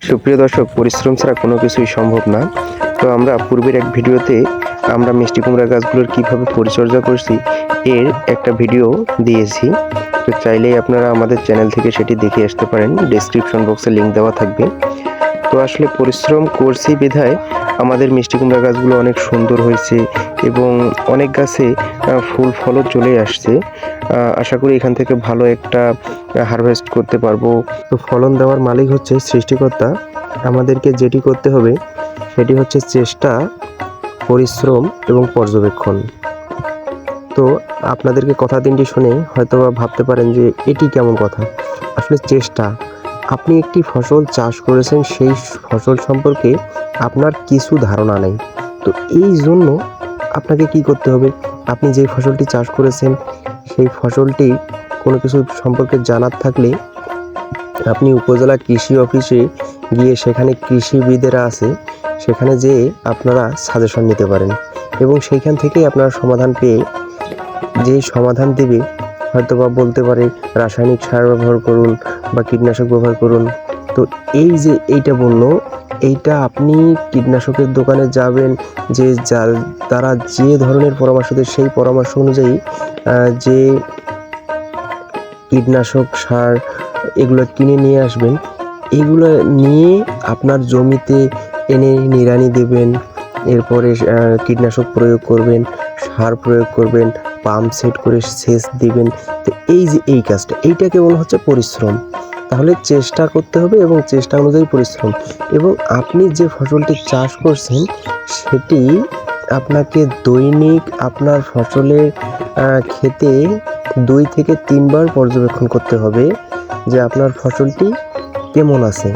সুপ্রিয় দর্শক, পরিশ্রম ছাড়া কোনো কিছুই সম্ভব না। তো আমরা পূর্বের এক ভিডিওতে আমরা মিষ্টি কুমড়া গাছগুলোর কীভাবে পরিচর্যা করছি এর একটা ভিডিও দিয়েছি। তো চাইলেই আপনারা আমাদের চ্যানেল থেকে সেটি দেখে আসতে পারেন, ডেসক্রিপশন বক্সে লিঙ্ক দেওয়া থাকবে। তো আসলে পরিশ্রম করছি বিধায় আমাদের মিষ্টি কুমড়া গাছগুলো অনেক সুন্দর হয়েছে এবং অনেক গাছে ফুল ফলও চলে আসছে। আশা করি এখান থেকে ভালো একটা হারভেস্ট করতে পারবো। তো ফলন দেওয়ার মালিক হচ্ছে সৃষ্টিকর্তা। আমাদেরকে যেটি করতে হবে সেটি হচ্ছে চেষ্টা, পরিশ্রম এবং পর্যবেক্ষণ। তো আপনাদেরকে কথা তিনটি শুনে হয়তো ভাবতে পারেন যে এটি কেমন কথা। আসলে চেষ্টা, আপনি একটি ফসল চাষ করেছেন, সেই ফসল সম্পর্কে আপনার কিছু ধারণা নেই। তো এই জন্য আপনাকে কি করতে হবে, আপনি যে ফসলটি চাষ করেছেন সেই ফসলটি কোনো কিছু সম্পর্কে জানার থাকলে আপনি উপজেলা কৃষি অফিসে গিয়ে সেখানে কৃষিবিদেরা আছে, সেখানে যেয়ে আপনারা সাজেশন নিতে পারেন এবং সেইখান থেকেই আপনারা সমাধান পেয়ে যেই সমাধান দেবে, হয়তো বা বলতে পারে রাসায়নিক সার ব্যবহার করুন বা কীটনাশক ব্যবহার করুন। তো এই যে এইটা বললো, এইটা আপনি কীটনাশকের দোকানে যাবেন, যে তারা যে ধরনের পরামর্শ দেয় সেই পরামর্শ অনুযায়ী যে কীটনাশক সার এগুলো কিনে নিয়ে আসবেন। এগুলো নিয়ে আপনার জমিতে এনে নিড়ানি দেবেন, এরপরে কীটনাশক প্রয়োগ করবেন, সার প্রয়োগ করবেন, পাম্প সেট করে সেচ দিবেন। তো এই যে এই কাজটা, এইটাকে বলা হচ্ছে পরিশ্রম। তাহলে চেষ্টা করতে হবে এবং চেষ্টা অনুযায়ী পরিশ্রম। এবং আপনি যে ফসলটি চাষ করছেন সেটি আপনাকে দৈনিক আপনার ফসলের ক্ষেতে 2 থেকে 3 বার পর্যবেক্ষণ করতে হবে যে আপনার ফসলটি কেমন আছে,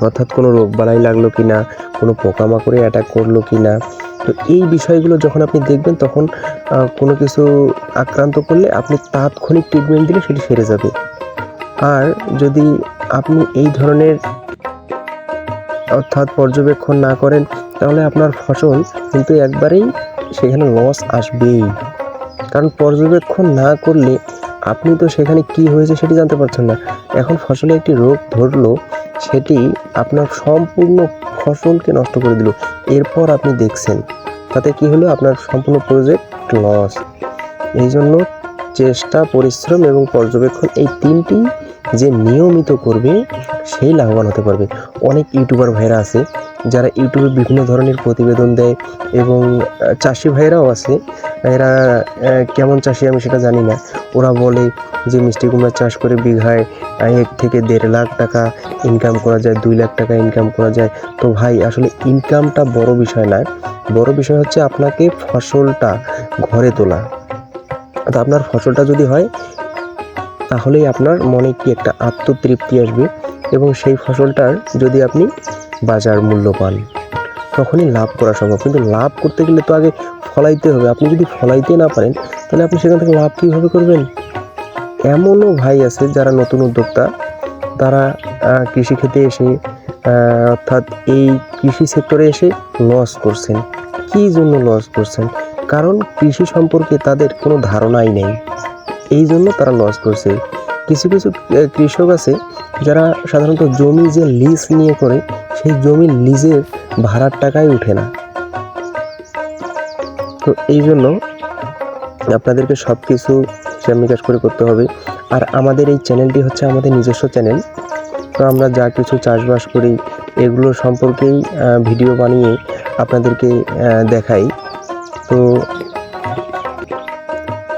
অর্থাৎ কোনো রোগবালাই লাগলো কিনা, কোনো পোকামাকড়ে অ্যাটাক করলো কিনা। তো এই বিষয়গুলো যখন আপনি দেখবেন তখন কোনো কিছু আক্রান্ত করলে আপনি তাৎক্ষণিক ট্রিটমেন্ট দিলে সেটি সেরে যাবে। আর যদি আপনি এই ধরনের অর্থাৎ পর্যবেক্ষণ না করেন তাহলে আপনার ফসল কিন্তু একবারেই সেখানে লস আসবেই। কারণ পর্যবেক্ষণ না করলে আপনি তো সেখানে কি হয়েছে সেটি জানতে পারছেন না। এখন ফসলে একটি রোগ ধরলো, সেটি আপনার সম্পূর্ণ ফসলকে নষ্ট করে দিল, এরপর আপনি দেখছেন তাতে কি হলো, আপনার সম্পূর্ণ প্রজেক্ট লস। এই জন্য চেষ্টা, পরিশ্রম এবং পর্যবেক্ষণ, এই তিনটি যে নিয়মিত করবে সেই লাভবান হতে পারবে। অনেক ইউটিউবার ভাইরা আছে যারা ইউটিউবে বিভিন্ন ধরনের প্রতিবেদন দেয় এবং চাষি ভাইরাও আছে, এরা কেমন চাষি আমি সেটা জানি না। ওরা বলে যে মিষ্টি কুমড়া চাষ করে বিঘায় 1 থেকে 1.5 লাখ টাকা ইনকাম করা যায়, 2 লাখ টাকা ইনকাম করা যায়। তো ভাই, আসলে ইনকামটা বড় বিষয় নয়, বড় বিষয় হচ্ছে আপনাকে ফসলটা ঘরে তোলা। তো আপনার ফসলটা যদি হয় তাহলেই আপনার মনে কি একটা আত্মতৃপ্তি আসবে এবং সেই ফসলটার যদি আপনি বাজার মূল্য পান তখনই লাভ করা সম্ভব। কিন্তু লাভ করতে গেলে তো আগে ফলাইতে হবে। আপনি যদি ফলাইতে না পারেন তাহলে আপনি সেখান থেকে লাভ কীভাবে করবেন? এমনও ভাই আছে যারা নতুন উদ্যোক্তা, তারা কৃষিক্ষেত্রে এসে অর্থাৎ এই কৃষি সেক্টরে এসে লস করছেন। কী জন্য লস করছেন? কারণ কৃষি সম্পর্কে তাদের কোনো ধারণাই নেই, এই জন্য তারা লস করছে। কিছু কিছু কৃষক আছে যারা সাধারণত জমি যে লিজ নিয়ে করে, সেই জমির লিজের ভাড়ার টাকাই উঠে না। তো এই জন্য আপনাদেরকে সব কিছু হিসাব নিকাশ করে করতে হবে। আর আমাদের এই চ্যানেলটি হচ্ছে আমাদের নিজস্ব চ্যানেল। তো আমরা যা কিছু চাষবাস করি এগুলো সম্পর্কেই ভিডিও বানিয়ে আপনাদেরকে দেখাই। তো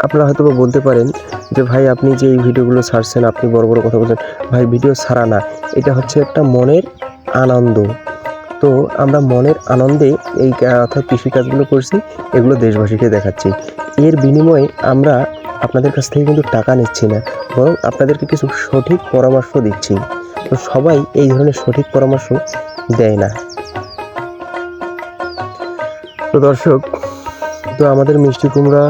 আপনারা হয়তো বলতে পারেন যে ভাই, আপনি যে এই ভিডিওগুলো ছাড়ছেন, আপনি বড় বড় কথা বলছেন। ভাই, ভিডিও ছাড়া না, এটা হচ্ছে একটা মনের আনন্দ। তো আমরা মনের আনন্দে এই অর্থাৎ কৃষিকাজগুলো করছি, এগুলো দেশবাসীকে দেখাচ্ছি। এর বিনিময়ে আমরা আপনাদের কাছ থেকে কিন্তু টাকা নিচ্ছি না, বরং আপনাদেরকে কিছু সঠিক পরামর্শ দিচ্ছি। তো সবাই এই ধরনের সঠিক পরামর্শ দেয় না। তো দর্শক, তো আমাদের মিষ্টি কুমড়া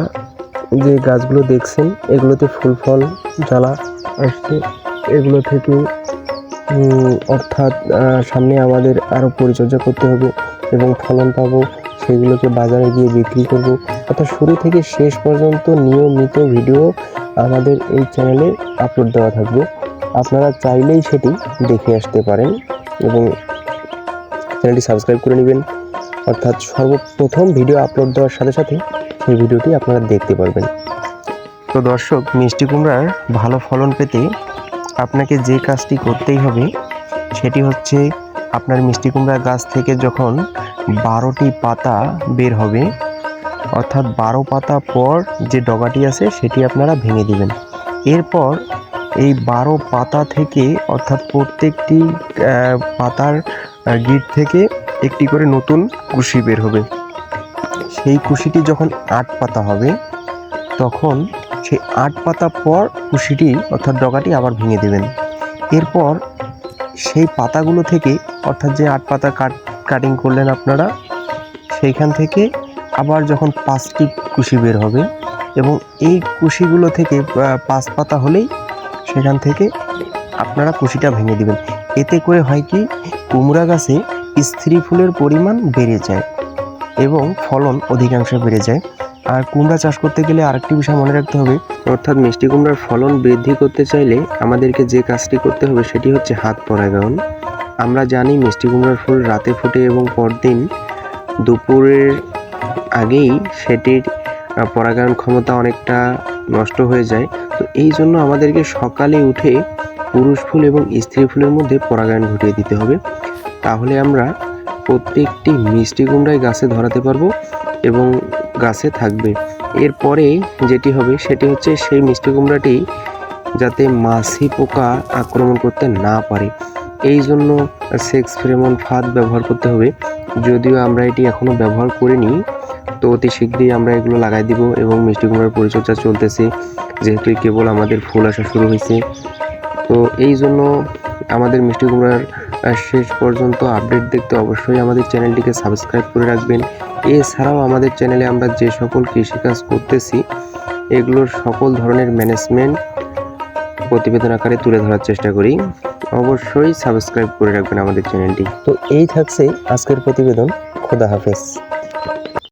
যে গাছগুলো দেখছেন এগুলোতে ফুল ফল জ্বালা আসছে। এগুলো থেকে অর্থাৎ সামনে আমাদের আরও পরিচর্যা করতে হবে এবং ফলন পাবো, সেগুলোকে বাজারে গিয়ে বিক্রি করব। অর্থাৎ শুরু থেকে শেষ পর্যন্ত নিয়মিত ভিডিও আমাদের এই চ্যানেলে আপলোড দেওয়া থাকবে, আপনারা চাইলেই সেটি দেখে আসতে পারেন। এবং চ্যানেলটি সাবস্ক্রাইব করে নেবেন, অর্থাৎ সর্বপ্রথম ভিডিও আপলোড দেওয়ার সাথে সাথে সেই ভিডিওটি আপনারা দেখতে পারবেন। তো দর্শক, মিষ্টি কুমড়ার ভালো ফলন পেতে আপনাকে যে কাজটি করতেই হবে সেটি হচ্ছে, আপনার মিষ্টি কুমড়া গাছ থেকে যখন 12টি পাতা বের হবে, অর্থাৎ 12 পাতা পর যে ডগাটি আছে সেটি আপনারা ভেঙে দিবেন। এরপর এই 12 পাতা থেকে, অর্থাৎ প্রত্যেকটি পাতার গিট থেকে একটি করে নতুন কুশি বের হবে। সেই কুশিটি যখন 8 পাতা হবে, তখন সেই 8 পাতা পর কুশিটি অর্থাৎ ডগাটি আবার ভেঙে দেবেন। এরপর সেই পাতাগুলো থেকে, অর্থাৎ যে 8 পাতা কাটিং করলেন আপনারা, সেইখান থেকে আবার যখন 5টি কুশি বের হবে এবং এই কুশিগুলো থেকে 5 পাতা হলেই সেখান থেকে আপনারা কুশিটা ভেঙে দিবেন। এতে করে হয় কি, কুমড়া গাছে স্ত্রী ফুলের পরিমাণ বেড়ে যায় এবং ফলন অধিকাংশ বেড়ে যায়। আর কুমড়া চাষ করতে গেলে আরেকটি বিষয় মনে রাখতে হবে, অর্থাৎ মিষ্টি কুমড়ার ফলন বৃদ্ধি করতে চাইলে আমাদেরকে যে কাজটি করতে হবে সেটি হচ্ছে হাত পরাগায়ন। আমরা জানি মিষ্টি কুমড়ার ফুল রাতে ফোটে এবং পরদিন দুপুরের আগেই সেটির পরাগায়ন ক্ষমতা অনেকটা নষ্ট হয়ে যায়। তো এই জন্য আমাদেরকে সকালে উঠে পুরুষ ফুল এবং স্ত্রী ফুলের মধ্যে পরাগায়ন ঘটিয়ে দিতে হবে। তাহলে আমরা প্রত্যেকটি মিষ্টি কুমড়াই গাছে ধরাতে পারবো এবং গাছে থাকবে। এরপরে যেটি হবে সেটি হচ্ছে, সেই মিষ্টি কুমড়াটি যাতে মাছি পোকা আক্রমণ করতে না পারে, এই জন্য সেক্স ফেরোমন ফাঁদ ব্যবহার করতে হবে। যদিও আমরা এটি এখনও ব্যবহার করিনি, তো অতি শীঘ্রই আমরা এগুলো লাগাই দিব এবং মিষ্টি কুমড়ার পরিচর্যা চলতেছে, যেহেতু কেবল আমাদের ফুল আসা শুরু হয়েছে। তো এই জন্য আমাদের মিষ্টি কুমড়ার শেষ পর্যন্ত আপডেট দেখতে অবশ্যই আমাদের চ্যানেলটিকে সাবস্ক্রাইব করে রাখবেন। এছাড়াও আমাদের চ্যানেলে আমরা যে সকল কৃষিকাজ করতেছি এগুলোর সকল ধরনের ম্যানেজমেন্ট প্রতিবেদন আকারে তুলে ধরার চেষ্টা করি। অবশ্যই সাবস্ক্রাইব করে রাখবেন আমাদের চ্যানেলটি। তো এই থাকছে আজকের প্রতিবেদন। খোদা হাফেজ।